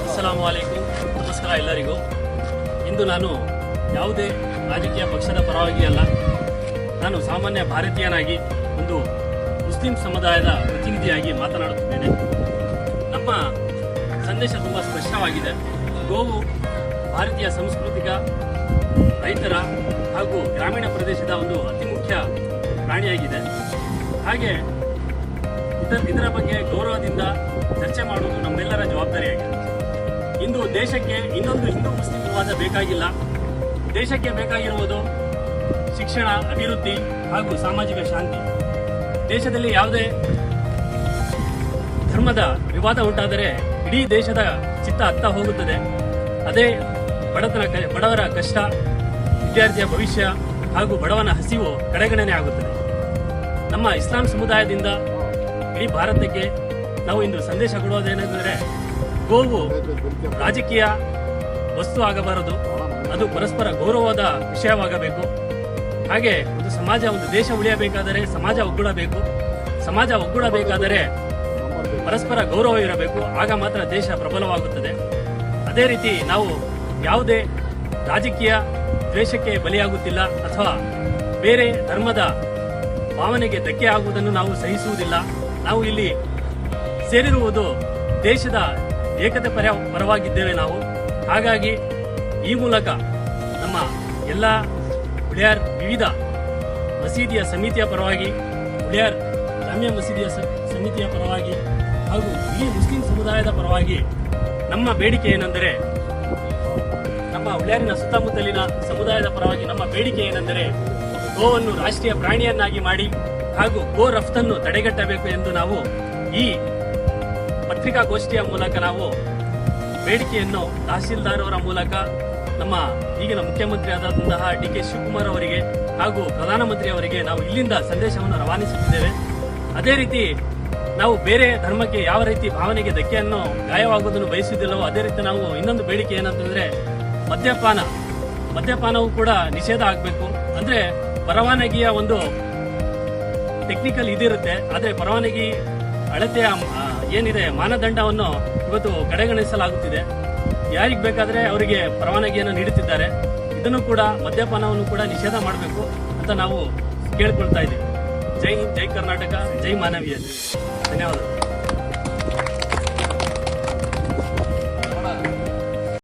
ಅಸ್ಸಲಾಮು ಅಲೈಕುಂ. ನಮಸ್ಕಾರ ಎಲ್ಲರಿಗೂ. ಇಂದು ನಾನು ಯಾವುದೇ ರಾಜಕೀಯ ಪಕ್ಷದ ಪರವಾಗಿ ಅಲ್ಲ, ನಾನು ಸಾಮಾನ್ಯ ಭಾರತೀಯನಾಗಿ ಒಂದು ಮುಸ್ಲಿಂ ಸಮುದಾಯದ ಪ್ರತಿನಿಧಿಯಾಗಿ ಮಾತನಾಡುತ್ತಿದ್ದೇನೆ. ನಮ್ಮ ಸಂದೇಶ ತುಂಬ ಸ್ಪಷ್ಟವಾಗಿದೆ. ಗೋವು ಭಾರತೀಯ ಸಾಂಸ್ಕೃತಿಕ, ರೈತರ ಹಾಗೂ ಗ್ರಾಮೀಣ ಪ್ರದೇಶದ ಒಂದು ಅತಿ ಮುಖ್ಯ ಪ್ರಾಣಿಯಾಗಿದೆ. ಹಾಗೆ ಇದರ ಬಗ್ಗೆ ಗೌರವದಿಂದ ಚರ್ಚೆ ಮಾಡುವುದು ನಮ್ಮೆಲ್ಲರ ಜವಾಬ್ದಾರಿಯಾಗಿದೆ. ಇಂದು ದೇಶಕ್ಕೆ ಇನ್ನೊಂದು ಹಿಂದೂ ಮುಸ್ಲಿಂ ವಿವಾದ ಬೇಕಾಗಿಲ್ಲ. ದೇಶಕ್ಕೆ ಬೇಕಾಗಿರುವುದು ಶಿಕ್ಷಣ, ಅಭಿವೃದ್ಧಿ ಹಾಗೂ ಸಾಮಾಜಿಕ ಶಾಂತಿ. ದೇಶದಲ್ಲಿ ಯಾವುದೇ ಧರ್ಮದ ವಿವಾದ ಉಂಟಾದರೆ ಇಡೀ ದೇಶದ ಚಿತ್ತ ಅತ್ತ ಹೋಗುತ್ತದೆ. ಅದೇ ಬಡವರ ಕಷ್ಟ, ವಿದ್ಯಾರ್ಥಿಯ ಭವಿಷ್ಯ ಹಾಗೂ ಬಡವನ ಹಸಿವು ಕಡೆಗಣನೆ ಆಗುತ್ತದೆ. ನಮ್ಮ ಇಸ್ಲಾಂ ಸಮುದಾಯದಿಂದ ಇಡೀ ಭಾರತಕ್ಕೆ ನಾವು ಇಂದು ಸಂದೇಶ ಕೊಡುವುದೇನೆಂದರೆ, ಗೋವು ರಾಜಕೀಯ ವಸ್ತು ಆಗಬಾರದು, ಅದು ಪರಸ್ಪರ ಗೌರವದ ವಿಷಯವಾಗಬೇಕು. ಹಾಗೆ ಒಂದು ಸಮಾಜ, ಒಂದು ದೇಶ ಉಳಿಯಬೇಕಾದರೆ ಸಮಾಜ ಒಗ್ಗೂಡಬೇಕು. ಸಮಾಜ ಒಗ್ಗೂಡಬೇಕಾದರೆ ಪರಸ್ಪರ ಗೌರವ ಇರಬೇಕು. ಆಗ ಮಾತ್ರ ದೇಶ ಪ್ರಬಲವಾಗುತ್ತದೆ. ಅದೇ ರೀತಿ ನಾವು ಯಾವುದೇ ರಾಜಕೀಯ ದ್ವೇಷಕ್ಕೆ ಬಲಿಯಾಗುತ್ತಿಲ್ಲ ಅಥವಾ ಬೇರೆ ಧರ್ಮದ ಭಾವನೆಗೆ ಧಕ್ಕೆ ಆಗುವುದನ್ನು ನಾವು ಸಹಿಸುವುದಿಲ್ಲ. ನಾವು ಇಲ್ಲಿ ಸೇರಿರುವುದು ದೇಶದ ಏಕತೆ ಪರವಾಗಿದ್ದೇವೆ ನಾವು. ಹಾಗಾಗಿ ಈ ಮೂಲಕ ನಮ್ಮ ಎಲ್ಲ ಹುಳಿಯಾರ್ ವಿವಿಧ ಮಸೀದಿಯ ಸಮಿತಿಯ ಪರವಾಗಿ, ಹುಳಿಯಾರ್ ಜಾಮಿಯಾ ಮಸೀದಿಯ ಸಮಿತಿಯ ಪರವಾಗಿ ಹಾಗೂ ಇಡೀ ಮುಸ್ಲಿಂ ಸಮುದಾಯದ ಪರವಾಗಿ ನಮ್ಮ ಬೇಡಿಕೆ ಏನೆಂದರೆ, ನಮ್ಮ ಹುಳಿಯಾರಿನ ಸುತ್ತಮುತ್ತಲಿನ ಸಮುದಾಯದ ಪರವಾಗಿ ನಮ್ಮ ಬೇಡಿಕೆ ಏನೆಂದರೆ, ಗೋವನ್ನು ರಾಷ್ಟ್ರೀಯ ಪ್ರಾಣಿಯನ್ನಾಗಿ ಮಾಡಿ ಹಾಗೂ ಗೋ ರಫ್ತನ್ನು ತಡೆಗಟ್ಟಬೇಕು ಎಂದು ನಾವು ಈ ಪತ್ರಿಕಾಗೋಷ್ಠಿಯ ಮೂಲಕ ನಾವು ಬೇಡಿಕೆಯನ್ನು ತಹಸೀಲ್ದಾರ್ ಅವರ ಮೂಲಕ ನಮ್ಮ ಈಗಿನ ಮುಖ್ಯಮಂತ್ರಿ ಆದಂತಹ ಡಿ.ಕೆ. ಶಿವಕುಮಾರ್ ಅವರಿಗೆ ಹಾಗೂ ಪ್ರಧಾನಮಂತ್ರಿ ಅವರಿಗೆ ನಾವು ಇಲ್ಲಿಂದ ಸಂದೇಶವನ್ನು ರವಾನಿಸುತ್ತಿದ್ದೇವೆ. ಅದೇ ರೀತಿ ನಾವು ಬೇರೆ ಧರ್ಮಕ್ಕೆ ಯಾವ ರೀತಿ ಭಾವನೆಗೆ ಧಕ್ಕೆಯನ್ನು ಗಾಯವಾಗುವುದನ್ನು ಬಯಸುವುದಿಲ್ಲವೋ ಅದೇ ರೀತಿ ನಾವು ಇನ್ನೊಂದು ಬೇಡಿಕೆ ಏನಂತಂದ್ರೆ, ಮದ್ಯಪಾನವು ಕೂಡ ನಿಷೇಧ ಆಗಬೇಕು. ಅಂದ್ರೆ ಪರವಾನಗಿಯ ಒಂದು ಟೆಕ್ನಿಕಲ್ ಇದಿರುತ್ತೆ, ಆದರೆ ಪರವಾನಗಿ ಅಳತೆಯ ಏನಿದೆ ಮಾನದಂಡವನ್ನು ಇವತ್ತು ಕಡೆಗಣಿಸಲಾಗುತ್ತಿದೆ. ಯಾರಿಗೆ ಬೇಕಾದ್ರೆ ಅವರಿಗೆ ಪರವಾನಗಿಯನ್ನು ನೀಡುತ್ತಿದ್ದಾರೆ. ಇದನ್ನು ಕೂಡ, ಮದ್ಯಪಾನವನ್ನು ಕೂಡ ನಿಷೇಧ ಮಾಡಬೇಕು ಅಂತ ನಾವು ಕೇಳಿಕೊಳ್ತಾ ಇದ್ದೀವಿ. ಜೈ ಹಿಂದ್, ಜೈ ಕರ್ನಾಟಕ, ಜೈ ಮಾನವೀಯತೆ. ಧನ್ಯವಾದಗಳು.